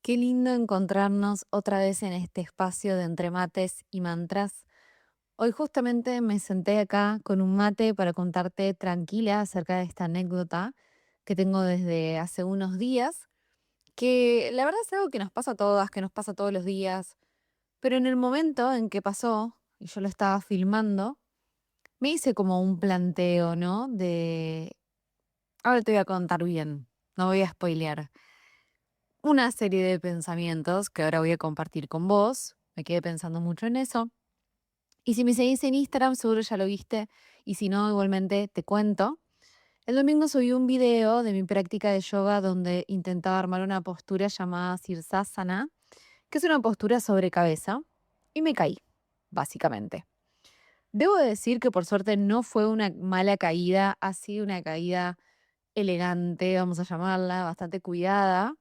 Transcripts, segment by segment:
Qué lindo encontrarnos otra vez en este espacio de entre mates y mantras. Hoy justamente me senté acá con un mate para contarte tranquila acerca de esta anécdota que tengo desde hace unos días, que la verdad es algo que nos pasa a todas, que nos pasa todos los días, pero en el momento en que pasó y yo lo estaba filmando, me hice como un planteo, ¿no? Ahora te voy a contar bien, no voy a spoilear. Una serie de pensamientos que ahora voy a compartir con vos. Me quedé pensando mucho en eso. Y si me seguís en Instagram, seguro ya lo viste. Y si no, igualmente te cuento. El domingo subí un video de mi práctica de yoga donde intentaba armar una postura llamada Sirsasana, que es una postura sobre cabeza. Y me caí, básicamente. Debo decir que por suerte no fue una mala caída, ha sido una caída elegante, vamos a llamarla, bastante cuidada.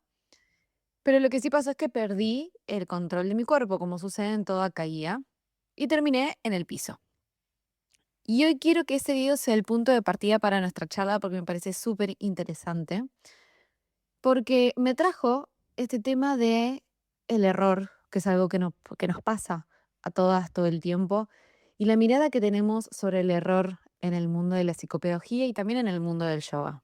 Pero lo que sí pasó es que perdí el control de mi cuerpo, como sucede en toda caída, y terminé en el piso. Y hoy quiero que ese video sea el punto de partida para nuestra charla porque me parece súper interesante, porque me trajo este tema de el error, que es algo que nos pasa a todas todo el tiempo, y la mirada que tenemos sobre el error en el mundo de la psicopedagogía y también en el mundo del yoga.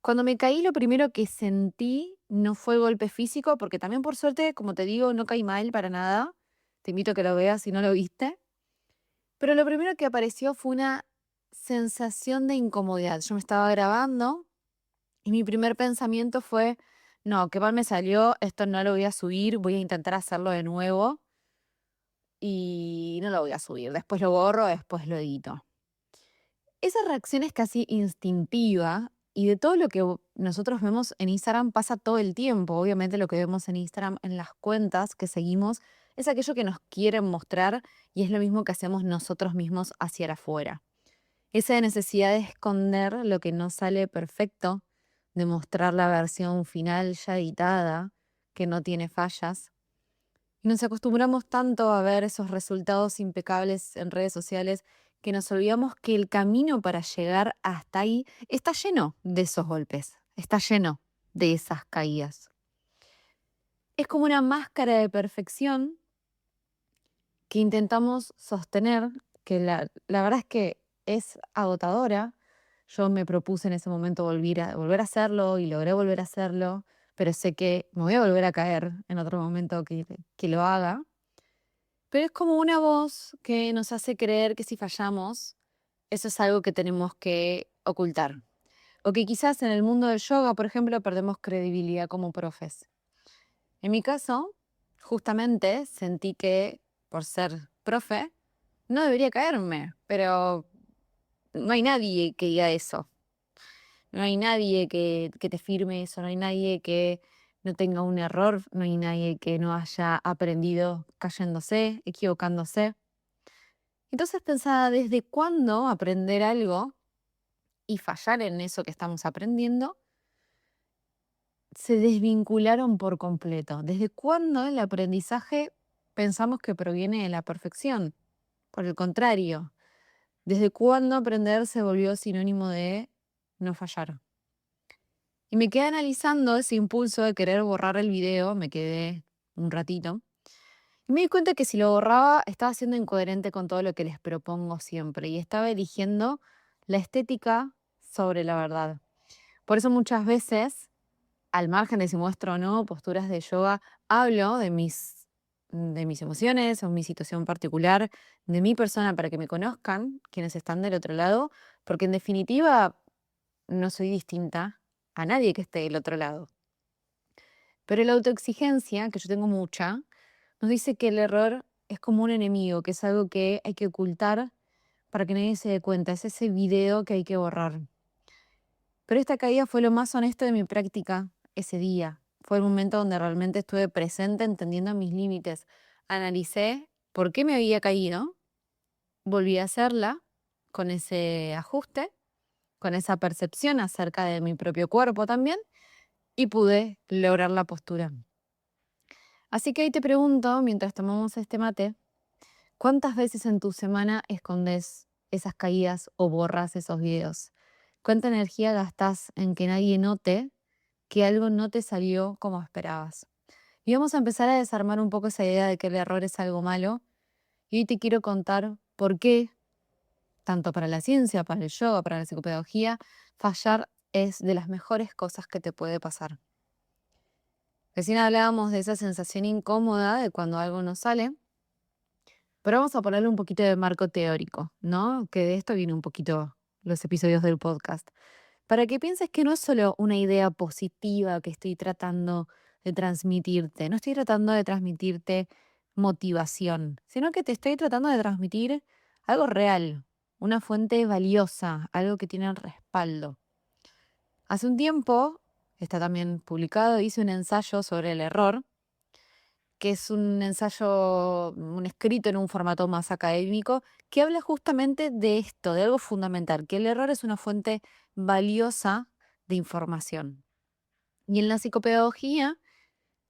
Cuando me caí, lo primero que sentí no fue golpe físico, porque también por suerte, como te digo, no caí mal para nada. Te invito a que lo veas si no lo viste. Pero lo primero que apareció fue una sensación de incomodidad. Yo me estaba grabando y mi primer pensamiento fue, no, qué mal me salió, esto no lo voy a subir, voy a intentar hacerlo de nuevo y no lo voy a subir. Después lo borro, después lo edito. Esa reacción es casi instintiva y de todo lo que nosotros vemos en Instagram pasa todo el tiempo. Obviamente lo que vemos en Instagram en las cuentas que seguimos es aquello que nos quieren mostrar y es lo mismo que hacemos nosotros mismos hacia afuera. Esa necesidad de esconder lo que no sale perfecto, de mostrar la versión final ya editada, que no tiene fallas. Y nos acostumbramos tanto a ver esos resultados impecables en redes sociales que nos olvidamos que el camino para llegar hasta ahí está lleno de esos golpes, está lleno de esas caídas. Es como una máscara de perfección que intentamos sostener, que la verdad es que es agotadora. Yo me propuse en ese momento volver a hacerlo y logré volver a hacerlo, pero sé que me voy a volver a caer en otro momento que lo haga. Pero es como una voz que nos hace creer que si fallamos, eso es algo que tenemos que ocultar. O que quizás en el mundo del yoga, por ejemplo, perdemos credibilidad como profes. En mi caso, justamente sentí que por ser profe, no debería caerme, pero no hay nadie que diga eso. No hay nadie que te firme eso, no hay nadie que no tenga un error, no hay nadie que no haya aprendido cayéndose, equivocándose. Entonces pensaba, ¿desde cuándo aprender algo y fallar en eso que estamos aprendiendo se desvincularon por completo? ¿Desde cuándo el aprendizaje pensamos que proviene de la perfección? Por el contrario, ¿desde cuándo aprender se volvió sinónimo de no fallar? Y me quedé analizando ese impulso de querer borrar el video, me quedé un ratito, y me di cuenta que si lo borraba estaba siendo incoherente con todo lo que les propongo siempre y estaba eligiendo la estética sobre la verdad. Por eso muchas veces, al margen de si muestro o no posturas de yoga, hablo de mis emociones o mi situación particular, de mi persona para que me conozcan quienes están del otro lado, porque en definitiva no soy distinta a nadie que esté del otro lado. Pero la autoexigencia, que yo tengo mucha, nos dice que el error es como un enemigo, que es algo que hay que ocultar para que nadie se dé cuenta. Es ese video que hay que borrar. Pero esta caída fue lo más honesto de mi práctica ese día. Fue el momento donde realmente estuve presente entendiendo mis límites. Analicé por qué me había caído, volví a hacerla con ese ajuste, con esa percepción acerca de mi propio cuerpo también y pude lograr la postura. Así que ahí te pregunto, mientras tomamos este mate, ¿cuántas veces en tu semana escondes esas caídas o borras esos videos? ¿Cuánta energía gastas en que nadie note que algo no te salió como esperabas. Y vamos a empezar a desarmar un poco esa idea de que el error es algo malo. Y hoy te quiero contar por qué, tanto para la ciencia, para el yoga, para la psicopedagogía, fallar es de las mejores cosas que te puede pasar. Recién hablábamos de esa sensación incómoda de cuando algo no sale, pero vamos a ponerle un poquito de marco teórico, ¿no? Que de esto viene un poquito los episodios del podcast. Para que pienses que no es solo una idea positiva que estoy tratando de transmitirte, no estoy tratando de transmitirte motivación, sino que te estoy tratando de transmitir algo real, una fuente valiosa, algo que tiene respaldo. Hace un tiempo, está también publicado, hice un ensayo sobre el error, que es un ensayo, un escrito en un formato más académico, que habla justamente de esto, de algo fundamental, que el error es una fuente valiosa de información. Y en la psicopedagogía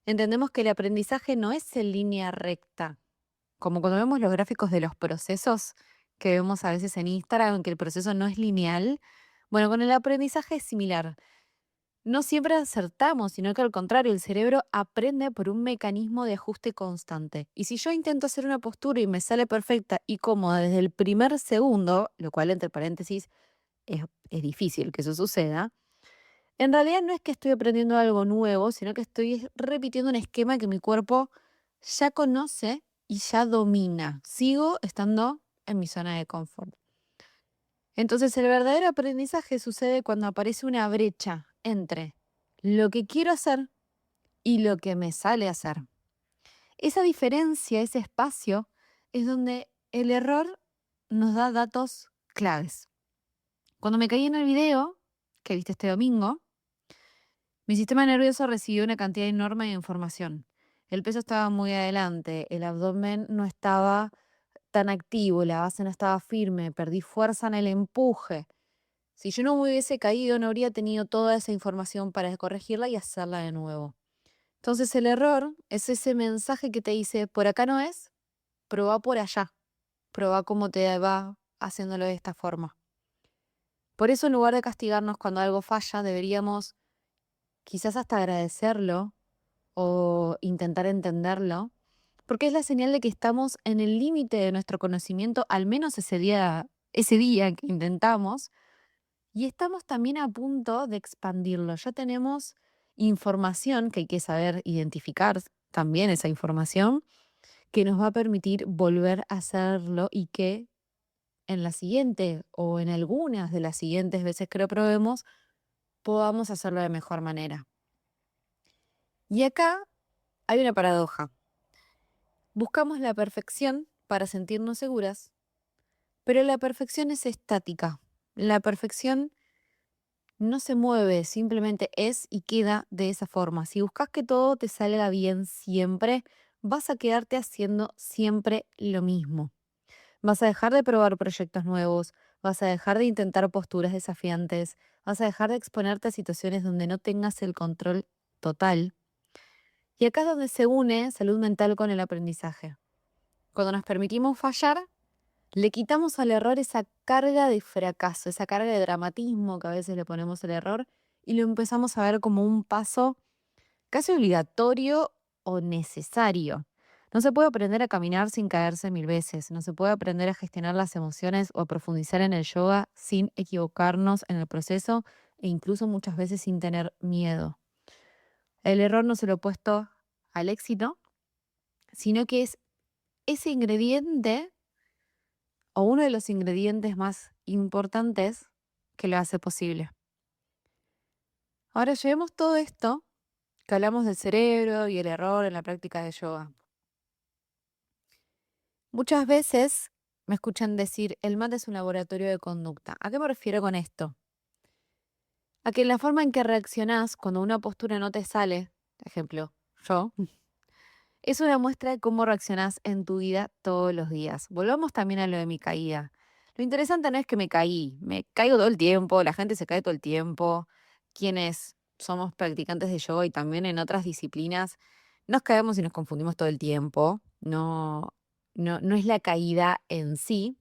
entendemos que el aprendizaje no es en línea recta, como cuando vemos los gráficos de los procesos que vemos a veces en Instagram, que el proceso no es lineal. Bueno, con el aprendizaje es similar. No siempre acertamos, sino que al contrario, el cerebro aprende por un mecanismo de ajuste constante. Y si yo intento hacer una postura y me sale perfecta y cómoda desde el primer segundo, lo cual entre paréntesis es difícil que eso suceda, en realidad no es que estoy aprendiendo algo nuevo, sino que estoy repitiendo un esquema que mi cuerpo ya conoce y ya domina. Sigo estando en mi zona de confort. Entonces, el verdadero aprendizaje sucede cuando aparece una brecha entre lo que quiero hacer y lo que me sale hacer. Esa diferencia, ese espacio, es donde el error nos da datos claves. Cuando me caí en el video que viste este domingo, mi sistema nervioso recibió una cantidad enorme de información. El peso estaba muy adelante, el abdomen no estaba tan activo, la base no estaba firme, perdí fuerza en el empuje. Si yo no me hubiese caído, no habría tenido toda esa información para corregirla y hacerla de nuevo. Entonces el error es ese mensaje que te dice, por acá no es, probá por allá, probá cómo te va haciéndolo de esta forma. Por eso en lugar de castigarnos cuando algo falla, deberíamos quizás hasta agradecerlo o intentar entenderlo, porque es la señal de que estamos en el límite de nuestro conocimiento, al menos ese día que intentamos. Y estamos también a punto de expandirlo. Ya tenemos información que hay que saber identificar también esa información que nos va a permitir volver a hacerlo y que en la siguiente o en algunas de las siguientes veces que lo probemos podamos hacerlo de mejor manera. Y acá hay una paradoja. Buscamos la perfección para sentirnos seguras, pero la perfección es estática. La perfección no se mueve, simplemente es y queda de esa forma. Si buscas que todo te salga bien siempre, vas a quedarte haciendo siempre lo mismo. Vas a dejar de probar proyectos nuevos, vas a dejar de intentar posturas desafiantes, vas a dejar de exponerte a situaciones donde no tengas el control total. Y acá es donde se une salud mental con el aprendizaje. Cuando nos permitimos fallar, le quitamos al error esa carga de fracaso, esa carga de dramatismo que a veces le ponemos al error y lo empezamos a ver como un paso casi obligatorio o necesario. No se puede aprender a caminar sin caerse 1000 veces, no se puede aprender a gestionar las emociones o a profundizar en el yoga sin equivocarnos en el proceso e incluso muchas veces sin tener miedo. El error no es el opuesto al éxito, sino que es ese ingrediente o uno de los ingredientes más importantes que lo hace posible. Ahora llevemos todo esto que hablamos del cerebro y el error en la práctica de yoga. Muchas veces me escuchan decir, el mate es un laboratorio de conducta. ¿A qué me refiero con esto? A que la forma en que reaccionás cuando una postura no te sale, ejemplo, yo, es una muestra de cómo reaccionás en tu vida todos los días. Volvamos también a lo de mi caída. Lo interesante no es que me caí, me caigo todo el tiempo, la gente se cae todo el tiempo. Quienes somos practicantes de yoga y también en otras disciplinas, nos caemos y nos confundimos todo el tiempo. No es la caída en sí,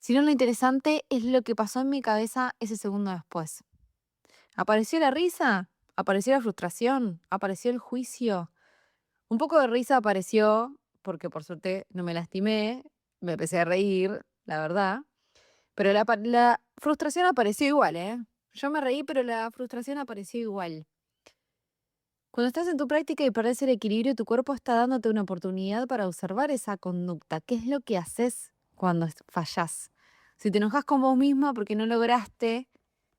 sino lo interesante es lo que pasó en mi cabeza ese segundo después. ¿Apareció la risa? ¿Apareció la frustración? ¿Apareció el juicio? Un poco de risa apareció, porque por suerte no me lastimé, me empecé a reír, la verdad. Pero la frustración apareció igual, ¿eh? Yo me reí, pero la frustración apareció igual. Cuando estás en tu práctica y perdés el equilibrio, tu cuerpo está dándote una oportunidad para observar esa conducta. ¿Qué es lo que haces cuando fallás? Si te enojas con vos misma porque no lograste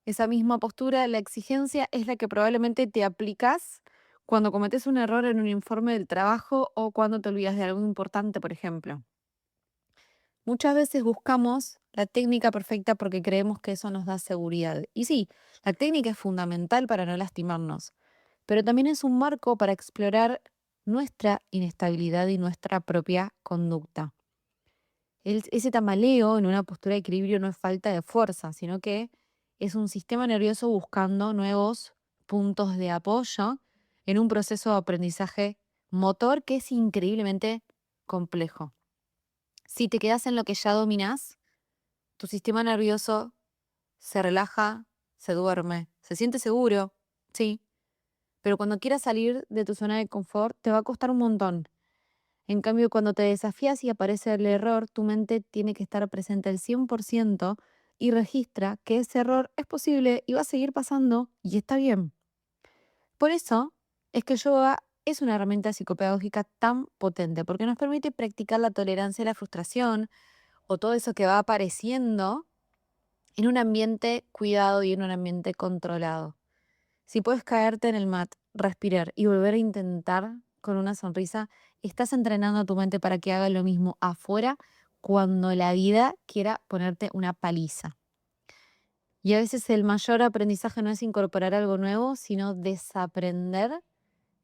esa misma postura, la exigencia es la que probablemente te aplicas cuando cometes un error en un informe del trabajo o cuando te olvidas de algo importante, por ejemplo. Muchas veces buscamos la técnica perfecta porque creemos que eso nos da seguridad. Y sí, la técnica es fundamental para no lastimarnos, pero también es un marco para explorar nuestra inestabilidad y nuestra propia conducta. Ese tamaleo en una postura de equilibrio no es falta de fuerza, sino que es un sistema nervioso buscando nuevos puntos de apoyo en un proceso de aprendizaje motor que es increíblemente complejo. Si te quedas en lo que ya dominás, tu sistema nervioso se relaja, se duerme, se siente seguro, sí, pero cuando quieras salir de tu zona de confort te va a costar un montón. En cambio, cuando te desafías y aparece el error, tu mente tiene que estar presente al 100% y registra que ese error es posible y va a seguir pasando y está bien. Por eso es que el yoga es una herramienta psicopedagógica tan potente, porque nos permite practicar la tolerancia a la frustración o todo eso que va apareciendo en un ambiente cuidado y en un ambiente controlado. Si puedes caerte en el mat, respirar y volver a intentar con una sonrisa, estás entrenando a tu mente para que haga lo mismo afuera cuando la vida quiera ponerte una paliza. Y a veces el mayor aprendizaje no es incorporar algo nuevo, sino desaprender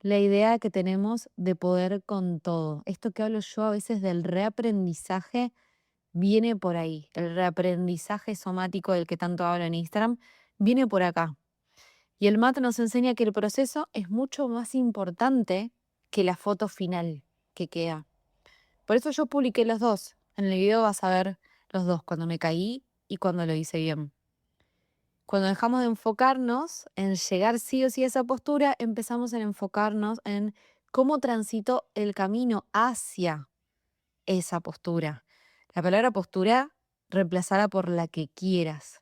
la idea que tenemos de poder con todo. Esto que hablo yo a veces del reaprendizaje viene por ahí. El reaprendizaje somático del que tanto hablo en Instagram viene por acá. Y el MAT nos enseña que el proceso es mucho más importante que la foto final que queda. Por eso yo publiqué los dos. En el video vas a ver los dos, cuando me caí y cuando lo hice bien. Cuando dejamos de enfocarnos en llegar sí o sí a esa postura, empezamos a enfocarnos en cómo transito el camino hacia esa postura. La palabra postura, reemplazarla por la que quieras.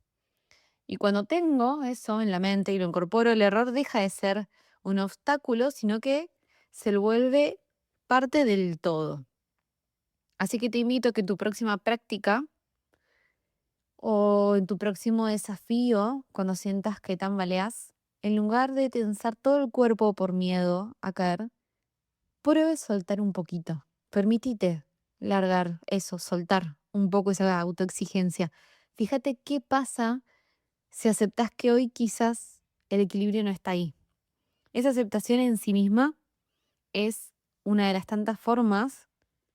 Y cuando tengo eso en la mente y lo incorporo, el error deja de ser un obstáculo, sino que se vuelve parte del todo. Así que te invito a que en tu próxima práctica o en tu próximo desafío, cuando sientas que tambaleas, en lugar de tensar todo el cuerpo por miedo a caer, pruebes soltar un poquito. Permitite largar eso, soltar un poco esa autoexigencia. Fíjate qué pasa si aceptás que hoy quizás el equilibrio no está ahí. Esa aceptación en sí misma es una de las tantas formas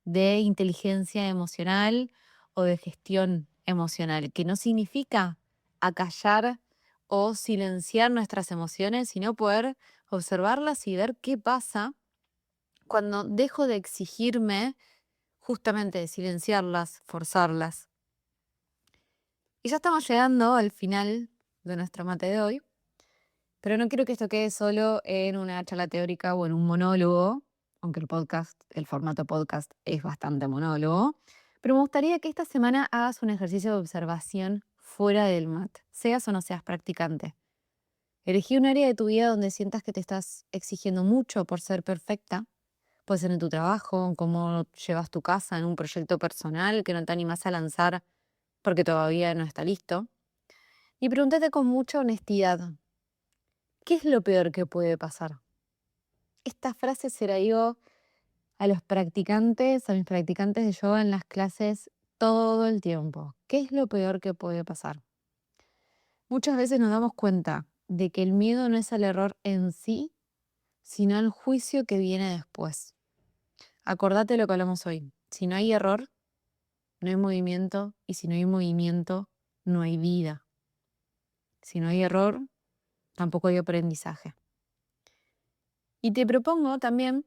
de inteligencia emocional o de gestión emocional, que no significa acallar o silenciar nuestras emociones, sino poder observarlas y ver qué pasa cuando dejo de exigirme justamente de silenciarlas, forzarlas. Y ya estamos llegando al final de nuestra mate de hoy. Pero no quiero que esto quede solo en una charla teórica o en un monólogo, aunque el formato podcast es bastante monólogo. Pero me gustaría que esta semana hagas un ejercicio de observación fuera del mat, seas o no seas practicante. Elegí un área de tu vida donde sientas que te estás exigiendo mucho por ser perfecta. Puede ser en tu trabajo, en cómo llevas tu casa, en un proyecto personal que no te animas a lanzar porque todavía no está listo. Y pregúntate con mucha honestidad, ¿qué es lo peor que puede pasar? Esta frase se la digo a los practicantes, a mis practicantes de yoga en las clases todo el tiempo. ¿Qué es lo peor que puede pasar? Muchas veces nos damos cuenta de que el miedo no es al error en sí, sino al juicio que viene después. Acordate lo que hablamos hoy. Si no hay error, no hay movimiento, y si no hay movimiento, no hay vida. Si no hay error, tampoco hay aprendizaje. Y te propongo también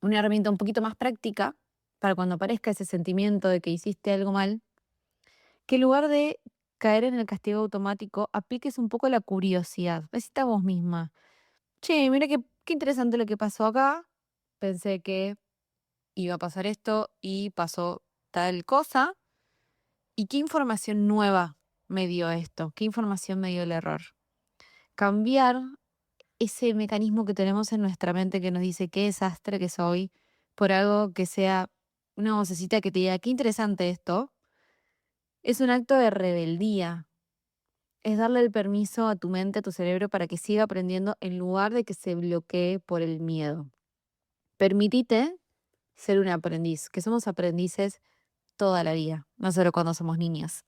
una herramienta un poquito más práctica para cuando aparezca ese sentimiento de que hiciste algo mal, que en lugar de caer en el castigo automático, apliques un poco la curiosidad. Decite a vos misma, che, mira qué interesante lo que pasó acá. Pensé que iba a pasar esto y pasó tal cosa. ¿Y qué información nueva me dio esto? ¿Qué información me dio el error? Cambiar ese mecanismo que tenemos en nuestra mente que nos dice qué desastre que soy por algo que sea una vocecita que te diga qué interesante esto, es un acto de rebeldía. Es darle el permiso a tu mente, a tu cerebro para que siga aprendiendo en lugar de que se bloquee por el miedo. Permitite ser un aprendiz, que somos aprendices toda la vida, no solo cuando somos niños.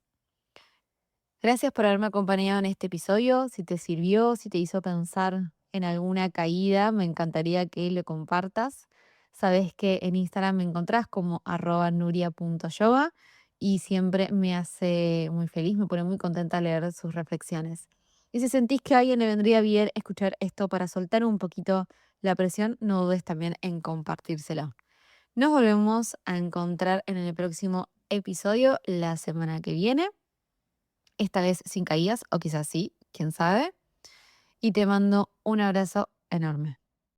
Gracias por haberme acompañado en este episodio. Si te sirvió, si te hizo pensar en alguna caída, me encantaría que lo compartas. Sabes que en Instagram me encontrás como @nuria.yoga y siempre me hace muy feliz, me pone muy contenta leer sus reflexiones. Y si sentís que a alguien le vendría bien escuchar esto para soltar un poquito la presión, no dudes también en compartírselo. Nos volvemos a encontrar en el próximo episodio la semana que viene. Esta vez sin caídas, o quizás sí, quién sabe. Y te mando un abrazo enorme.